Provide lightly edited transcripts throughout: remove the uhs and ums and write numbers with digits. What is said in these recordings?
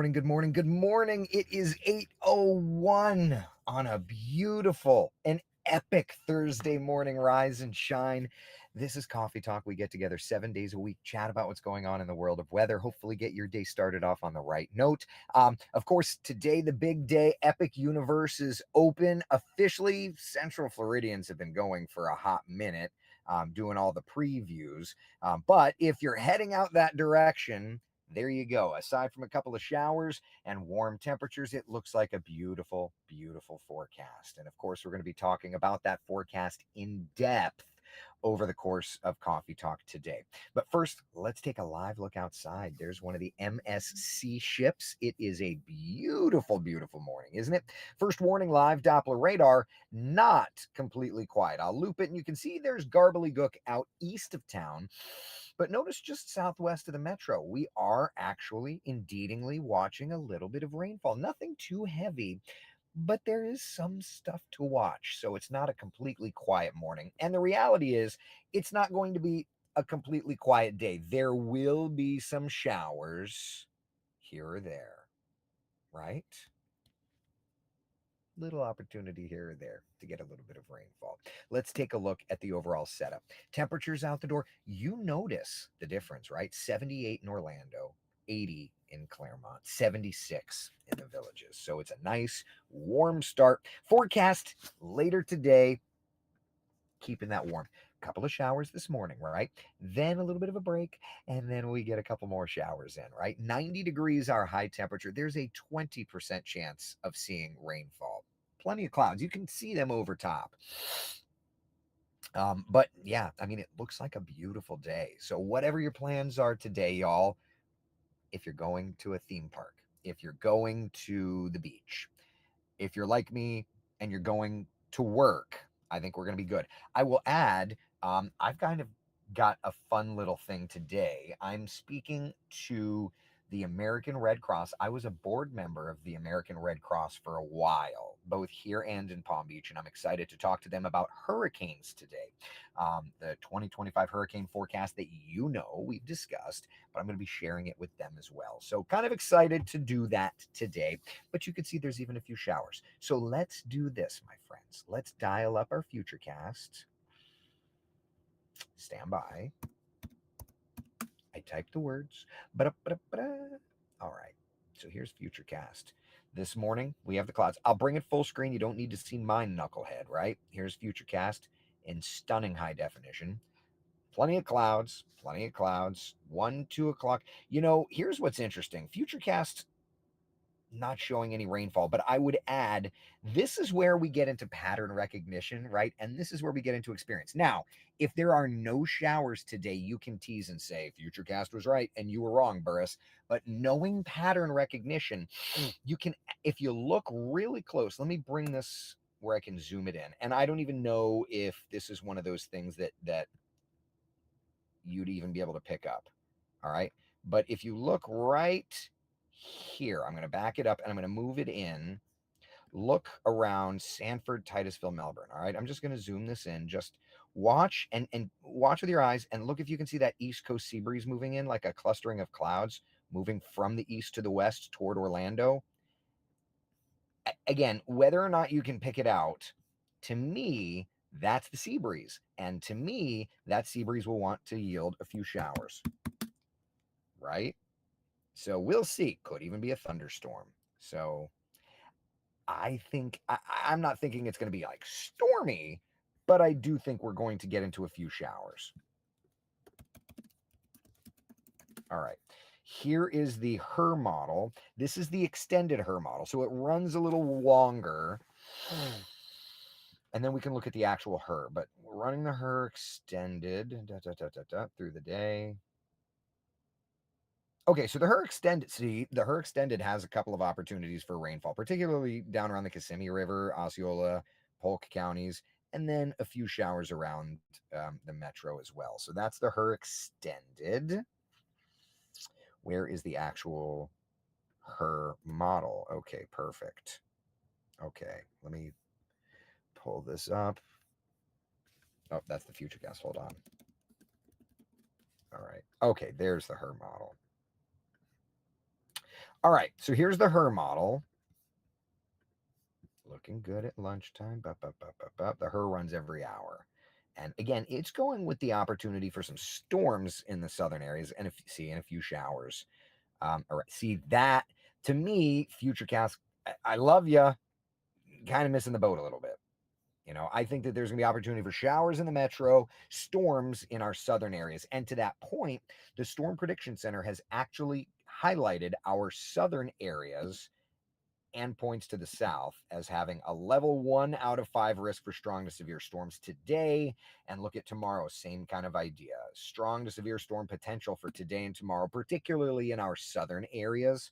morning, good morning, good morning. It is 8:01 on a beautiful and epic Thursday morning. Rise and shine. This is Coffee Talk. We get together 7 days a week, chat about what's going on in the world of weather, hopefully get your day started off on the right note. Of course, today, the big day, Epic Universe is open officially. Central Floridians have been going for a hot minute, doing all the previews. But if you're heading out that direction, there you go. Aside from a couple of showers and warm temperatures, it looks like a beautiful, beautiful forecast. And of course, we're going to be talking about that forecast in depth over the course of Coffee Talk today. But first, let's take a live look outside. There's one of the MSC ships. It is a beautiful, beautiful morning, isn't it? First warning, live Doppler radar, not completely quiet. I'll loop it and you can see there's Garbly-Gook out east of town. But notice just southwest of the metro, we are actually indeedingly watching a little bit of rainfall. Nothing too heavy, but there is some stuff to watch. So it's not a completely quiet morning. And the reality is, it's not going to be a completely quiet day. There will be some showers here or there, right? Little opportunity here or there to get a little bit of rainfall. Let's take a look at the overall setup. Temperatures out the door, you notice the difference, right? 78 in Orlando, 80 in Claremont, 76 in the Villages. So it's a nice warm start. Forecast later today, keeping that warm. Couple of showers this morning, right? Then a little bit of a break, and then we get a couple more showers in, right? 90 degrees our high temperature. There's a 20% chance of seeing rainfall. Plenty of clouds. You can see them over top. But yeah, I mean, it looks like a beautiful day. So whatever your plans are today, y'all, if you're going to a theme park, if you're going to the beach, if you're like me and you're going to work, I think we're going to be good. I will add, I've kind of got a fun little thing today. I'm speaking to the American Red Cross. I was a board member of the American Red Cross for a while, both here and in Palm Beach, and I'm excited to talk to them about hurricanes today. The 2025 hurricane forecast that we've discussed, but I'm going to be sharing it with them as well. So kind of excited to do that today. But you can see there's even a few showers. So let's do this, my friends. Let's dial up our futurecast. Stand by. I typed the words. All right. So here's futurecast. This morning, we have the clouds. I'll bring it full screen. You don't need to see my knucklehead, right? Here's futurecast in stunning high definition. Plenty of clouds, 1, 2 o'clock. Here's what's interesting. Futurecast not showing any rainfall, but I would add, this is where we get into pattern recognition, right? And this is where we get into experience. Now, if there are no showers today, you can tease and say, Futurecast was right and you were wrong, Burris. But knowing pattern recognition, you can, if you look really close, let me bring this where I can zoom it in. And I don't even know if this is one of those things that you'd even be able to pick up. All right. But if you look right here, I'm going to back it up and I'm going to move it in. Look around Sanford, Titusville, Melbourne. All right. I'm just going to zoom this in. Just watch and watch with your eyes and look if you can see that East Coast sea breeze moving in, like a clustering of clouds moving from the east to the west toward Orlando. Again, whether or not you can pick it out, to me, that's the sea breeze. And to me, that sea breeze will want to yield a few showers. Right? So we'll see. Could even be a thunderstorm. So I think, I'm not thinking it's going to be like stormy, but I do think we're going to get into a few showers. All right. Here is the HER model. This is the extended HER model. So it runs a little longer. And then we can look at the actual HER. But we're running the HER extended through the day. Okay, so the HER extended has a couple of opportunities for rainfall, particularly down around the Kissimmee River, Osceola, Polk counties, and then a few showers around the metro as well. So that's the HER extended. Where is the actual HER model? Okay, perfect. Okay, let me pull this up. Oh, that's the futurecast. Hold on. All right. Okay, there's the HER model. All right, so here's the her model. Looking good at lunchtime. The her runs every hour. And again, it's going with the opportunity for some storms in the southern areas and a few showers. Or see that to me, Futurecast, I love you. Kind of missing the boat a little bit. I think that there's going to be opportunity for showers in the metro, storms in our southern areas. And to that point, the Storm Prediction Center has actually highlighted our southern areas and points to the south as having a level 1 out of 5 risk for strong to severe storms today. And look at tomorrow, same kind of idea. Strong to severe storm potential for today and tomorrow, particularly in our southern areas.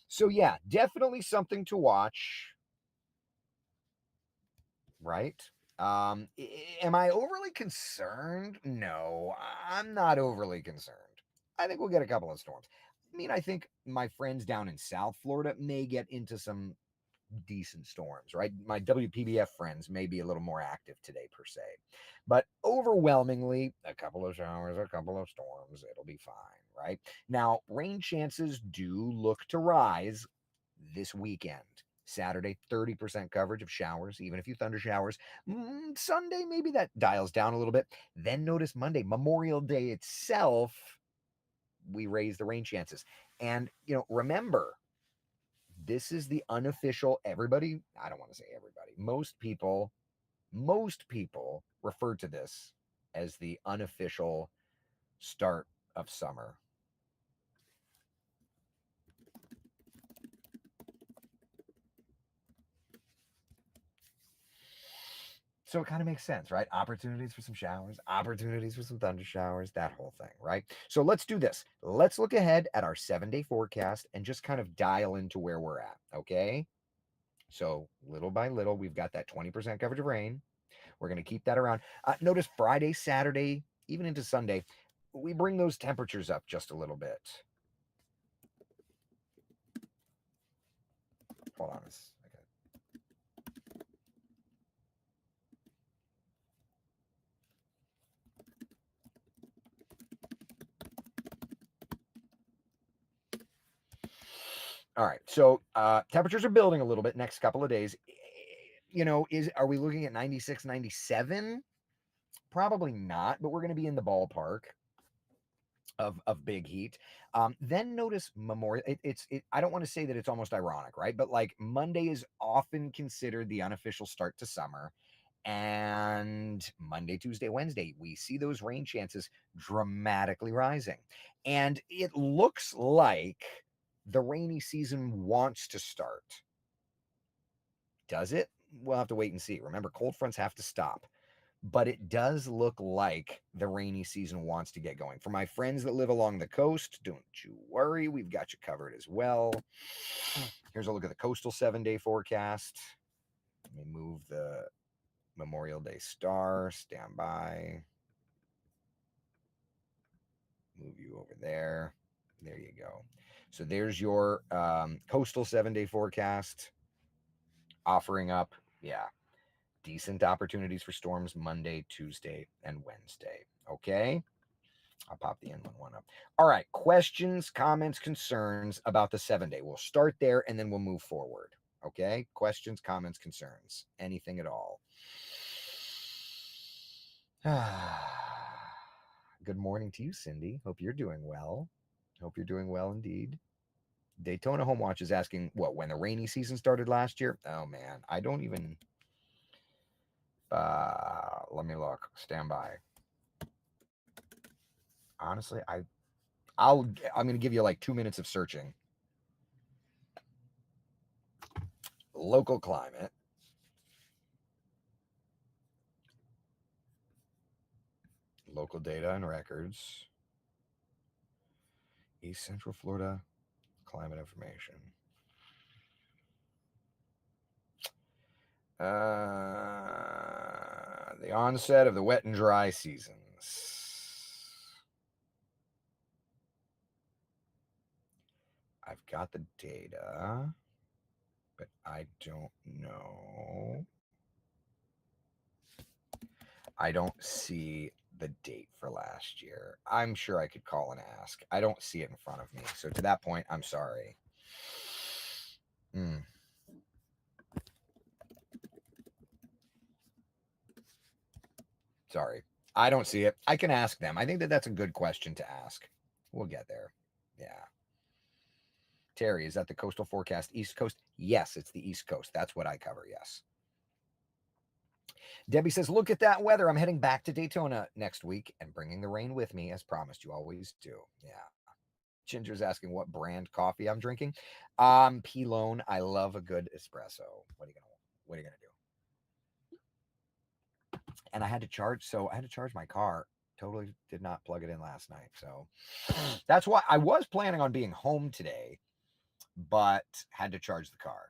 So, yeah, definitely something to watch, right? Am I overly concerned? No, I'm not overly concerned. I think we'll get a couple of storms. I mean, I think my friends down in South Florida may get into some decent storms, right? My WPBF friends may be a little more active today, per se. But overwhelmingly, a couple of showers, a couple of storms, it'll be fine, right? Now, rain chances do look to rise this weekend. Saturday, 30% coverage of showers, even a few thunder showers. Sunday, maybe that dials down a little bit. Then notice Monday, Memorial Day itself, we raise the rain chances. And, remember, this is the unofficial, everybody, I don't want to say everybody, most people refer to this as the unofficial start of summer. So it kind of makes sense, right? Opportunities for some showers, opportunities for some thunder showers, that whole thing, right? So let's do this. Let's look ahead at our 7-day forecast and just kind of dial into where we're at, okay? So little by little, we've got that 20% coverage of rain. We're going to keep that around. Notice Friday, Saturday, even into Sunday, we bring those temperatures up just a little bit. Hold on a second. All right. So temperatures are building a little bit next couple of days. Are we looking at 96, 97? Probably not, but we're going to be in the ballpark of big heat. Then notice Memorial. I don't want to say that it's almost ironic, right? But like Monday is often considered the unofficial start to summer. And Monday, Tuesday, Wednesday, we see those rain chances dramatically rising. And it looks like the rainy season wants to start. Does it? We'll have to wait and see. Remember, cold fronts have to stop. But it does look like the rainy season wants to get going. For my friends that live along the coast, don't you worry. We've got you covered as well. Here's a look at the coastal 7-day forecast. Let me move the Memorial Day star. Stand by. Move you over there. There you go. So there's your coastal 7-day forecast offering up, decent opportunities for storms Monday, Tuesday, and Wednesday. Okay. I'll pop the inland one up. All right. Questions, comments, concerns about the 7-day. We'll start there and then we'll move forward. Okay. Questions, comments, concerns, anything at all. Good morning to you, Cindy. Hope you're doing well. Hope you're doing well indeed. Daytona Home Watch is asking, when the rainy season started last year? Oh, man. I don't even... let me look. Stand by. Honestly, I'm going to give you like 2 minutes of searching. Local climate. Local data and records. East Central Florida climate information. The onset of the wet and dry seasons. I've got the data, but I don't know. I don't see the date for last year. I'm sure I could call and ask. I don't see it in front of me. So to that point, I'm sorry. Sorry. I don't see it. I can ask them. I think that that's a good question to ask. We'll get there. Yeah. Terry, is that the coastal forecast East Coast? Yes, it's the East Coast. That's what I cover. Yes. Debbie says, look at that weather. I'm heading back to Daytona next week and bringing the rain with me, as promised. You always do. Yeah. Ginger's asking what brand coffee I'm drinking. Pilone. I love a good espresso. What are you gonna do? And I had to charge my car. Totally did not plug it in last night. So that's why I was planning on being home today, but had to charge the car.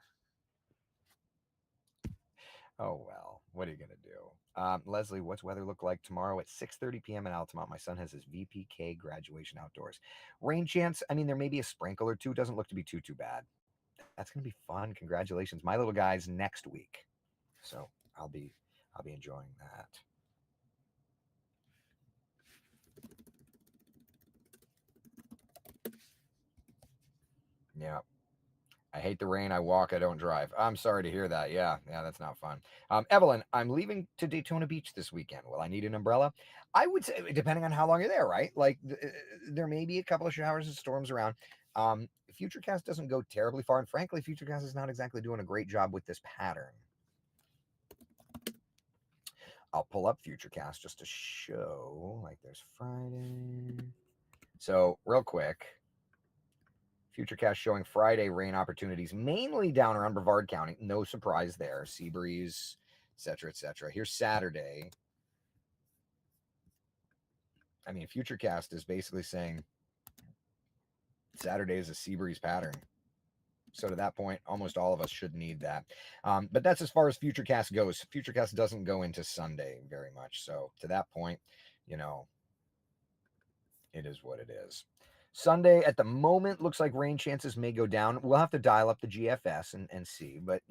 Oh well, what are you gonna do? Leslie, what's weather look like tomorrow at 6:30 p.m. in Altamont? My son has his VPK graduation outdoors. Rain chance, I mean, there may be a sprinkle or two. Doesn't look to be too bad. That's gonna be fun. Congratulations. My little guy's next week. So I'll be enjoying that. Yeah. I hate the rain. I walk. I don't drive. I'm sorry to hear that. Yeah, that's not fun. Evelyn, I'm leaving to Daytona Beach this weekend. Will I need an umbrella? I would say, depending on how long you're there, right? Like, there may be a couple of showers and storms around. Futurecast doesn't go terribly far, and frankly, Futurecast is not exactly doing a great job with this pattern. I'll pull up Futurecast just to show. Like, there's Friday. So, real quick. Futurecast showing Friday rain opportunities, mainly down around Brevard County. No surprise there. Sea breeze, etc., etc. Here's Saturday. I mean, Futurecast is basically saying Saturday is a sea breeze pattern. So to that point, almost all of us should need that. But that's as far as Futurecast goes. Futurecast doesn't go into Sunday very much. So to that point, it is what it is. Sunday at the moment looks like rain chances may go down. We'll have to dial up the GFS and see. But,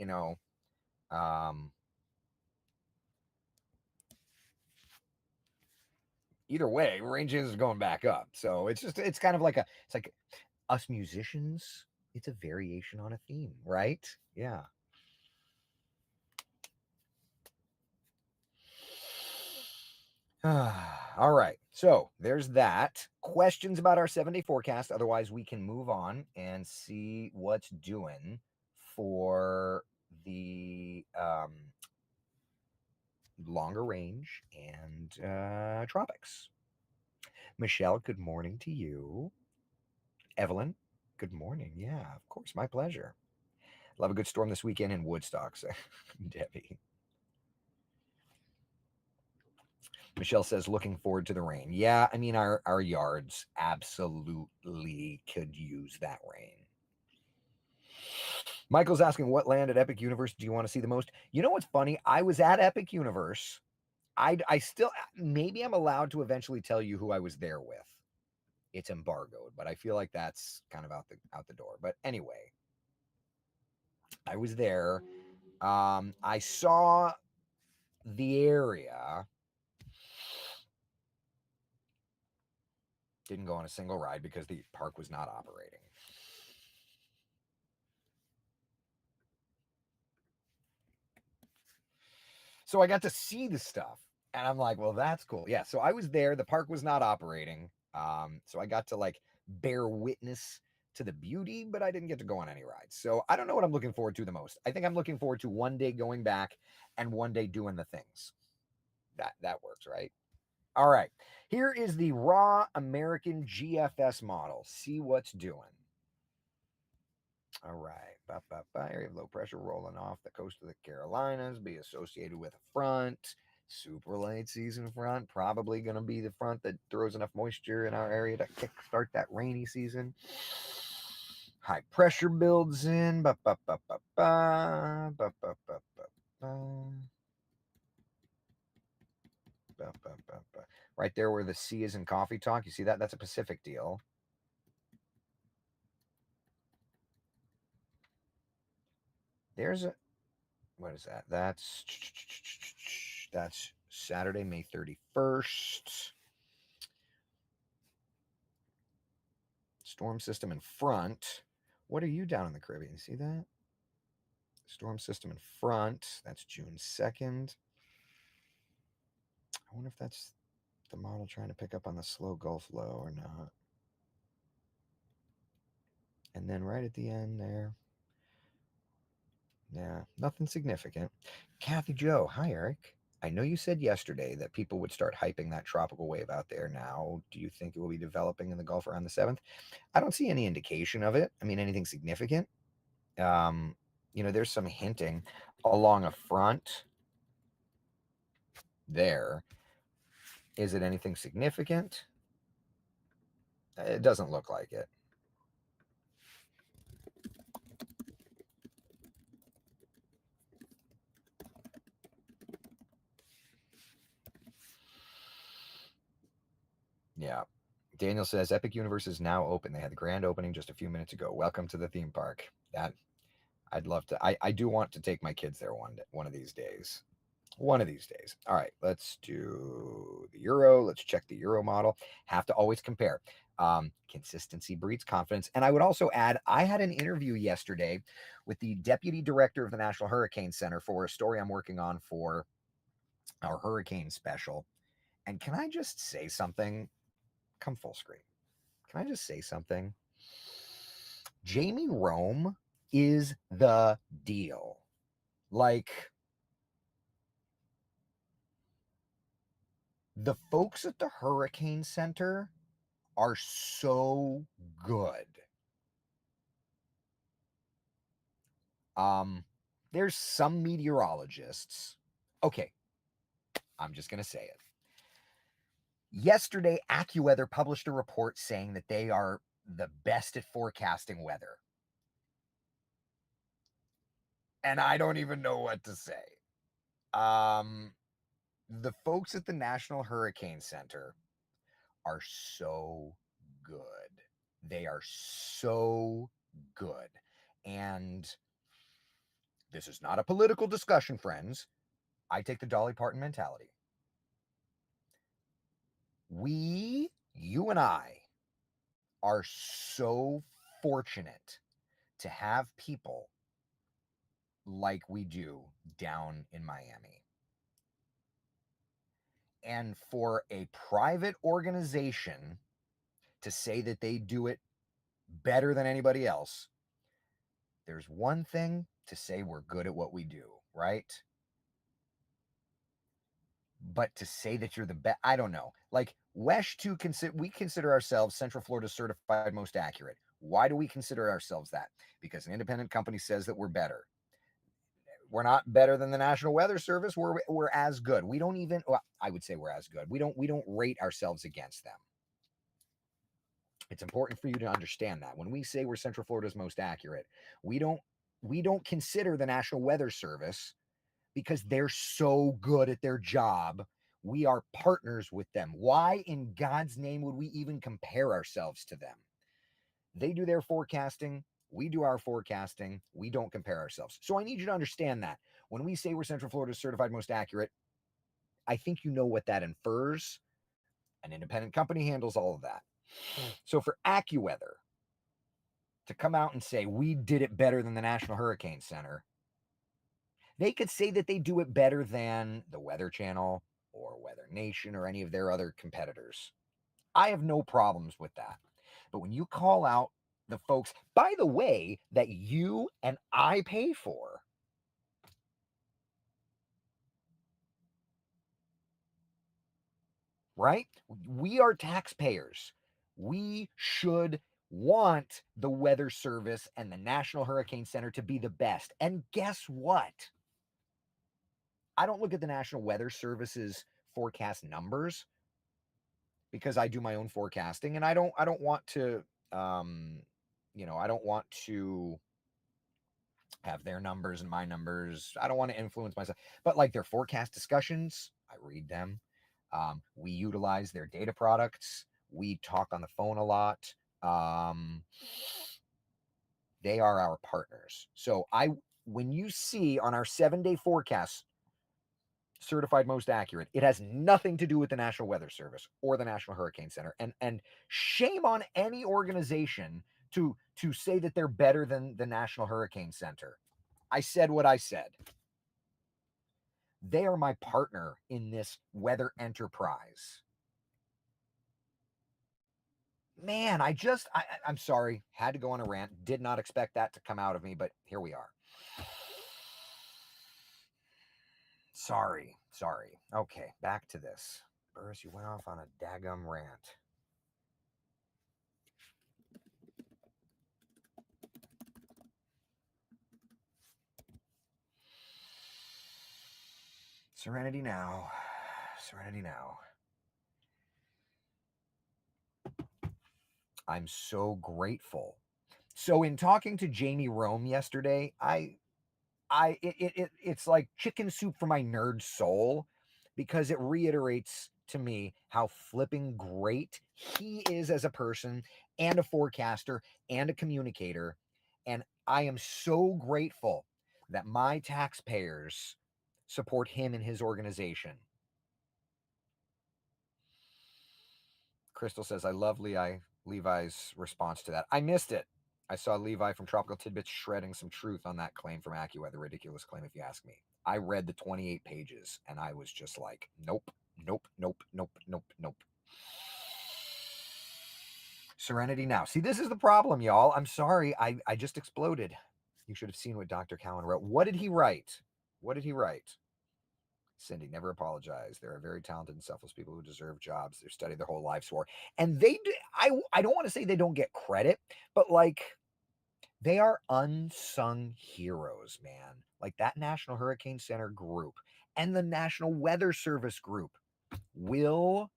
either way, rain chances are going back up. So it's kind of like it's like us musicians. It's a variation on a theme, right? Yeah. All right. So there's that. Questions about our 7-day forecast. Otherwise, we can move on and see what's doing for the longer range and tropics. Michelle, good morning to you. Evelyn, good morning. Yeah, of course. My pleasure. Love a good storm this weekend in Woodstock, so Debbie. Michelle says, looking forward to the rain. Yeah, I mean, our yards absolutely could use that rain. Michael's asking, what land at Epic Universe do you want to see the most? You know what's funny? I was at Epic Universe. I still, maybe I'm allowed to eventually tell you who I was there with. It's embargoed, but I feel like that's kind of out the door. But anyway, I was there. I saw the area. Didn't go on a single ride because the park was not operating. So I got to see the stuff, and I'm like, well, that's cool. Yeah. So I was there. The park was not operating. So I got to like bear witness to the beauty, but I didn't get to go on any rides. So I don't know what I'm looking forward to the most. I think I'm looking forward to one day going back and one day doing the things. That works, right? All right. Here is the raw American GFS model. See what's doing. All right. Area of low pressure rolling off the coast of the Carolinas. Be associated with a front. Super late season front. Probably going to be the front that throws enough moisture in our area to kickstart that rainy season. High pressure builds in. Right there where the C is in coffee talk. You see that? That's a Pacific deal. There's a, what is that? That's Saturday, May 31st. Storm system in front. What are you down in the Caribbean? See that? Storm system in front. That's June 2nd. I wonder if that's the model trying to pick up on the slow Gulf low or not. And then right at the end there. Yeah, nothing significant. Kathy Joe, hi Eric. I know you said yesterday that people would start hyping that tropical wave out there now. Do you think it will be developing in the Gulf around the 7th? I don't see any indication of it. I mean, anything significant. There's some hinting along a front there. Is it anything significant? It doesn't look like it. Yeah. Daniel says Epic Universe is now open. They had the grand opening just a few minutes ago. Welcome to the theme park. That I'd love to. I do want to take my kids there one of these days. One of these days. All right, let's do the Euro. Let's check the Euro model. Have to always compare. Consistency breeds confidence. And I would also add, I had an interview yesterday with the deputy director of the National Hurricane Center for a story I'm working on for our hurricane special. And can I just say something? Come full screen. Can I just say something? Jamie Rome is the deal. Like, the folks at the Hurricane Center are so good. There's some meteorologists. Okay, I'm just going to say it. Yesterday, AccuWeather published a report saying that they are the best at forecasting weather. And I don't even know what to say. The folks at the National Hurricane Center are so good. They are so good. And this is not a political discussion, friends. I take the Dolly Parton mentality. You and I, are so fortunate to have people like we do down in Miami. And for a private organization to say that they do it better than anybody else, there's one thing to say we're good at what we do, right? But to say that you're the best, I don't know. Like we consider ourselves Central Florida's certified most accurate. Why do we consider ourselves that? Because an independent company says that we're better. We're not better than the National Weather Service. We're as good. We don't even. Well, I would say we're as good. We don't rate ourselves against them. It's important for you to understand that when we say we're Central Florida's most accurate, we don't consider the National Weather Service because they're so good at their job. We are partners with them. Why in God's name would we even compare ourselves to them? They do their forecasting. We do our forecasting. We don't compare ourselves. So I need you to understand that when we say we're Central Florida's certified most accurate, I think you know what that infers. An independent company handles all of that. So for AccuWeather to come out and say we did it better than the National Hurricane Center, they could say that they do it better than the Weather Channel or Weather Nation or any of their other competitors. I have no problems with that. But when you call out the folks, by the way, that you and I pay for, right? We are taxpayers. We should want the Weather Service and the National Hurricane Center to be the best. And guess what? I don't look at the National Weather Service's forecast numbers because I do my own forecasting and I don't want to I don't want to have their numbers and my numbers. I don't want to influence myself, but like their forecast discussions, I read them. We utilize their data products. We talk on the phone a lot. They are our partners. So when you see on our 7-day forecast, certified most accurate. It has nothing to do with the National Weather Service or the National Hurricane Center. And shame on any organization to say that they're better than the National Hurricane Center. I said what I said. They are my partner in this weather enterprise. Man, I'm sorry, had to go on a rant. Did not expect that to come out of me, but here we are. Sorry. Okay, back to this. Burris, you went off on a daggum rant. Serenity now. I'm so grateful. So in talking to Jamie Rome yesterday, it's like chicken soup for my nerd soul, because it reiterates to me how flipping great he is as a person and a forecaster and a communicator. And I am so grateful that my taxpayers support him and his organization. Crystal says, I love Levi's response to that. I missed it. I saw Levi from Tropical Tidbits shredding some truth on that claim from AccuWeather. Ridiculous claim, if you ask me. I read the 28 pages and I was just like, nope. Serenity now. See, this is the problem, y'all. I'm sorry. I just exploded. You should have seen what Dr. Cowan wrote. What did he write? Cindy, never apologize. There are very talented and selfless people who deserve jobs they've studied their whole lives for. And they do, I don't want to say they don't get credit, but like, they are unsung heroes, man. Like that National Hurricane Center group and the National Weather Service group. Will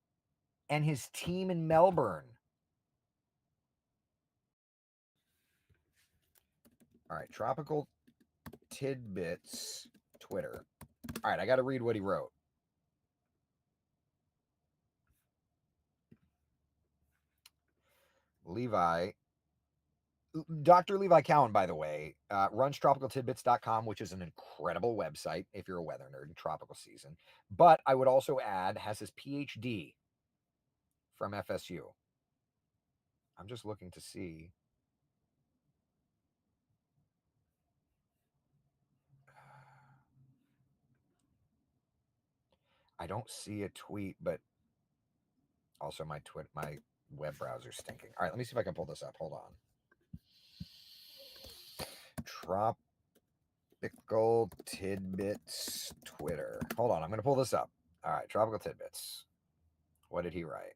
and his team in Melbourne. All right, Tropical Tidbits Twitter. All right, I got to read what he wrote. Dr. Levi Cowan, by the way, runs tropicaltidbits.com, which is an incredible website if you're a weather nerd in tropical season. But I would also add, has his PhD from FSU. I'm just looking to see. I don't see a tweet, but also my web browser's stinking. All right, let me see if I can pull this up. Hold on. Tropical Tidbits Twitter. Hold on, I'm going to pull this up. All right, Tropical Tidbits. What did he write?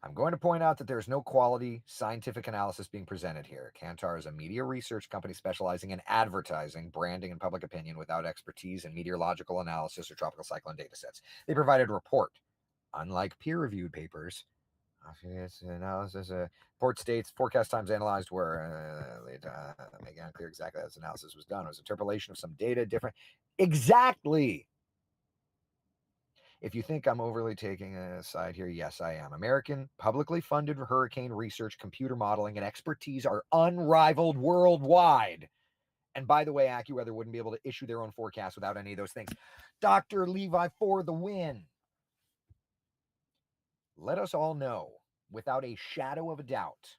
I'm going to point out that there's no quality scientific analysis being presented here. Kantar is a media research company specializing in advertising, branding, and public opinion without expertise in meteorological analysis or tropical cyclone data sets. They provided a report. Unlike peer-reviewed papers, analysis report states forecast times analyzed were making unclear exactly how this analysis was done. It was interpolation of some data different. Exactly. If you think I'm overly taking a side here, yes, I am. American publicly funded hurricane research, computer modeling, and expertise are unrivaled worldwide. And by the way, AccuWeather wouldn't be able to issue their own forecast without any of those things. Dr. Levi for the win. Let us all know, without a shadow of a doubt,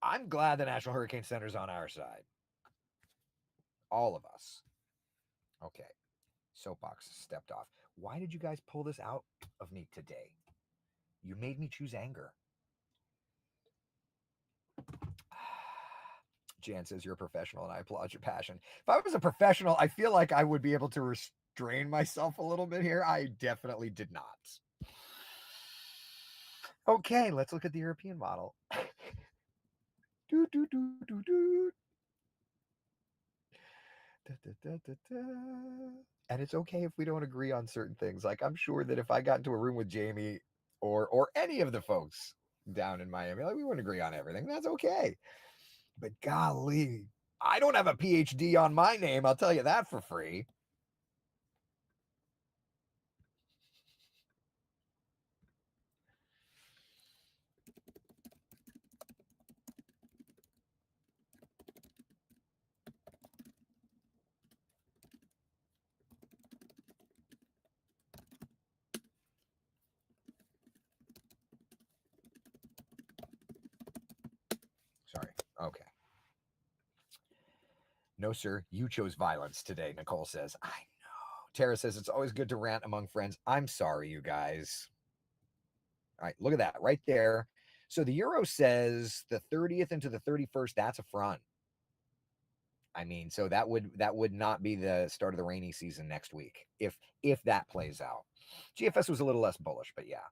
I'm glad the National Hurricane Center is on our side. All of us. Okay. Soapbox stepped off. Why did you guys pull this out of me today? You made me choose anger. Jan says you're a professional and I applaud your passion. If I was a professional, I feel like I would be able to restrain myself a little bit here. I definitely did not. Okay, let's look at the European model. And it's okay if we don't agree on certain things. Like, I'm sure that if I got into a room with Jamie or any of the folks down in Miami, like, we wouldn't agree on everything. That's okay. But golly, I don't have a PhD on my name. I'll tell you that for free. Okay. No, sir. You chose violence today, Nicole says. I know. Tara says it's always good to rant among friends. I'm sorry, you guys. All right, look at that right there. So the Euro says the 30th into the 31st, that's a front. I mean, so that would not be the start of the rainy season next week if that plays out. GFS was a little less bullish, but yeah.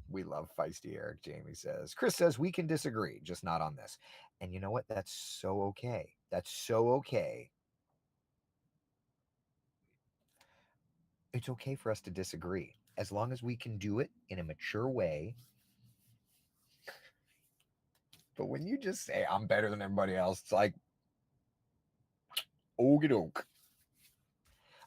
We love feisty Eric, Jamie says. Chris says we can disagree, just not on this. And you know what? That's so okay. That's so okay. It's okay for us to disagree as long as we can do it in a mature way. But when you just say I'm better than everybody else, it's like, okie doke.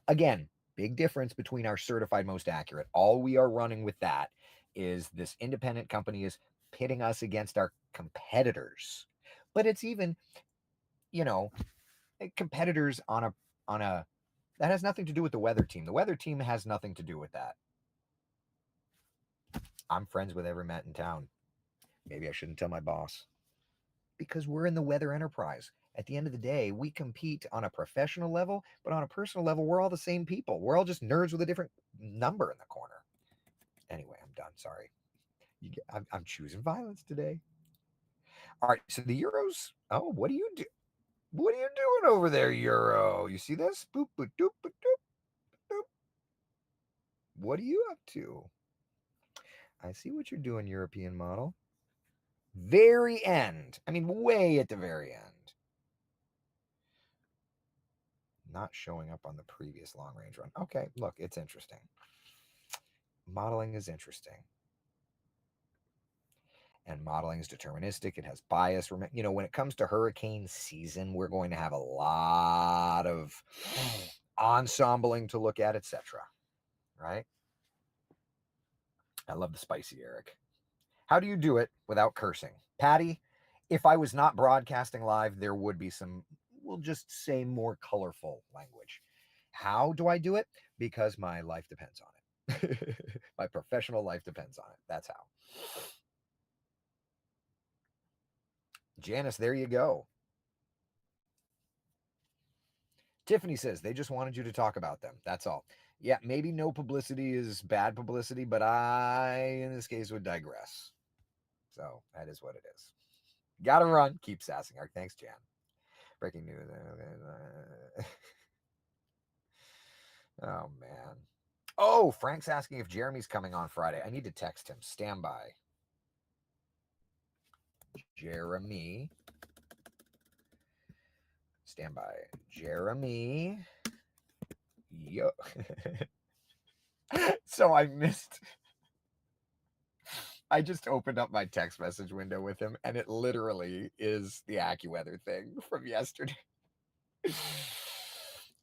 Again, big difference between our certified most accurate. All we are running with that is this independent company is pitting us against our competitors. But it's even, you know, competitors on a that has nothing to do with the weather team. The weather team has nothing to do with that. I'm friends with every Met in town. Maybe I shouldn't tell my boss. Because we're in the weather enterprise. At the end of the day, we compete on a professional level, but on a personal level, we're all the same people. We're all just nerds with a different number in the corner. Anyway, I'm done. Sorry. I'm choosing violence today. All right. So the Euros. Oh, what do you do? What are you doing over there, Euro? You see this? Boop, boop, doop, boop, doop, doop. What are you up to? I see what you're doing, European model. Very end. I mean, way at the very end. Not showing up on the previous long range run. Okay, look, it's interesting. Modeling is interesting. And modeling is deterministic. It has bias. You know, when it comes to hurricane season, we're going to have a lot of ensembling to look at, etc. Right? I love the spicy Eric. How do you do it without cursing? Patty, if I was not broadcasting live, there would be some, we'll just say, more colorful language. How do I do it? Because my life depends on it. My professional life depends on it. That's how. Janice, there you go. Tiffany says they just wanted you to talk about them. That's all. Yeah, maybe no publicity is bad publicity, but I, in this case, would digress. So that is what it is. Gotta run. Keep sassing. Art. Thanks, Jan. Breaking news. Oh, man. Oh, Frank's asking if Jeremy's coming on Friday. I need to text him. Stand by. Jeremy. Stand by. Jeremy. Yo. So I missed. I just opened up my text message window with him, and it literally is the AccuWeather thing from yesterday.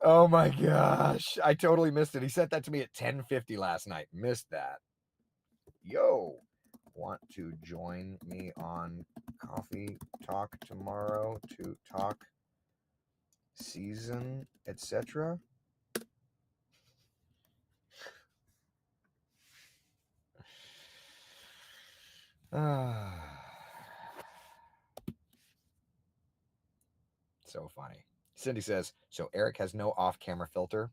Oh my gosh. I totally missed it. He sent that to me at 10:50 last night. Missed that. Yo, want to join me on Coffee Talk tomorrow to talk season, etc.? So funny. Cindy says, so Eric has no off-camera filter.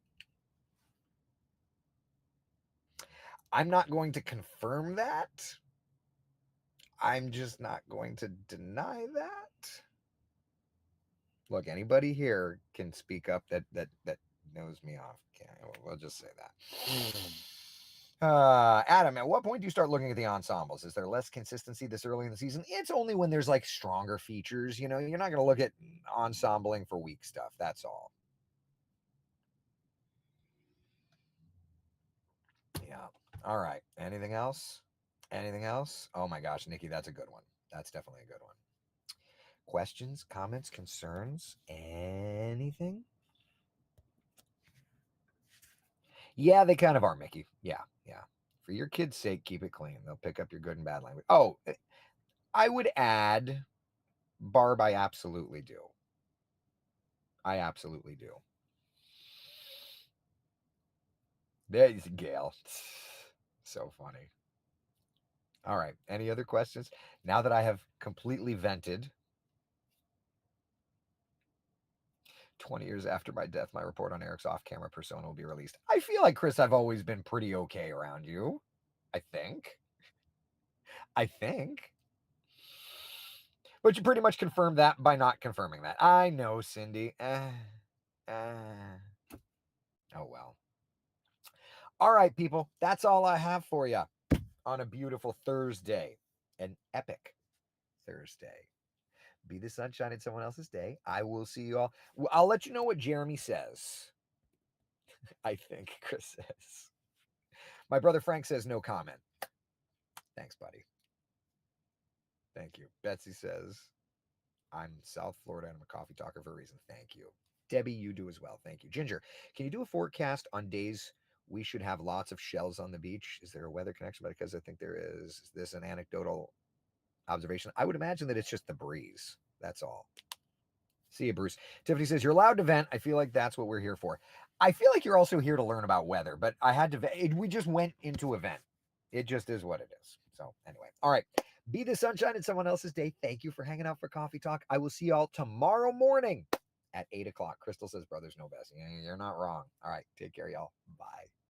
I'm not going to confirm that. I'm just not going to deny that. Look, anybody here can speak up that knows me off. Okay, we'll just say that. Adam, at what point do you start looking at the ensembles? Is there less consistency this early in the season? It's only when there's like stronger features. You know, you're not going to look at ensembling for weak stuff. That's all. Yeah. All right. Anything else? Anything else? Oh my gosh, Nikki, that's a good one. That's definitely a good one. Questions, comments, concerns, anything? Yeah, they kind of are, Mickey. Yeah. For your kids' sake, keep it clean. They'll pick up your good and bad language. Oh, I would add, Barb, I absolutely do. I absolutely do. There's Gail. So funny. All right. Any other questions? Now that I have completely vented, 20 years after my death, my report on Eric's off-camera persona will be released. I feel like, Chris, I've always been pretty okay around you. I think. I think. But you pretty much confirmed that by not confirming that. I know, Cindy. Oh, well. All right, people. That's all I have for you on a beautiful Thursday. An epic Thursday. Be the sunshine in someone else's day. I will see you all. I'll let you know what Jeremy says. I think Chris says. My brother Frank says no comment. Thanks, buddy. Thank you. Betsy says, I'm South Florida and I'm a coffee talker for a reason. Thank you. Debbie, you do as well. Thank you. Ginger, can you do a forecast on days we should have lots of shells on the beach? Is there a weather connection? Because I think there is. Is this an anecdotal observation? I would imagine that it's just the breeze. That's all. See you, Bruce. Tiffany says, you're allowed to vent. I feel like that's what we're here for. I feel like you're also here to learn about weather, but I had to, we just went into a vent. It just is what it is. So anyway, all right. Be the sunshine in someone else's day. Thank you for hanging out for Coffee Talk. I will see y'all tomorrow morning at 8 o'clock. Crystal says, brothers know best. You're not wrong. All right. Take care, y'all. Bye.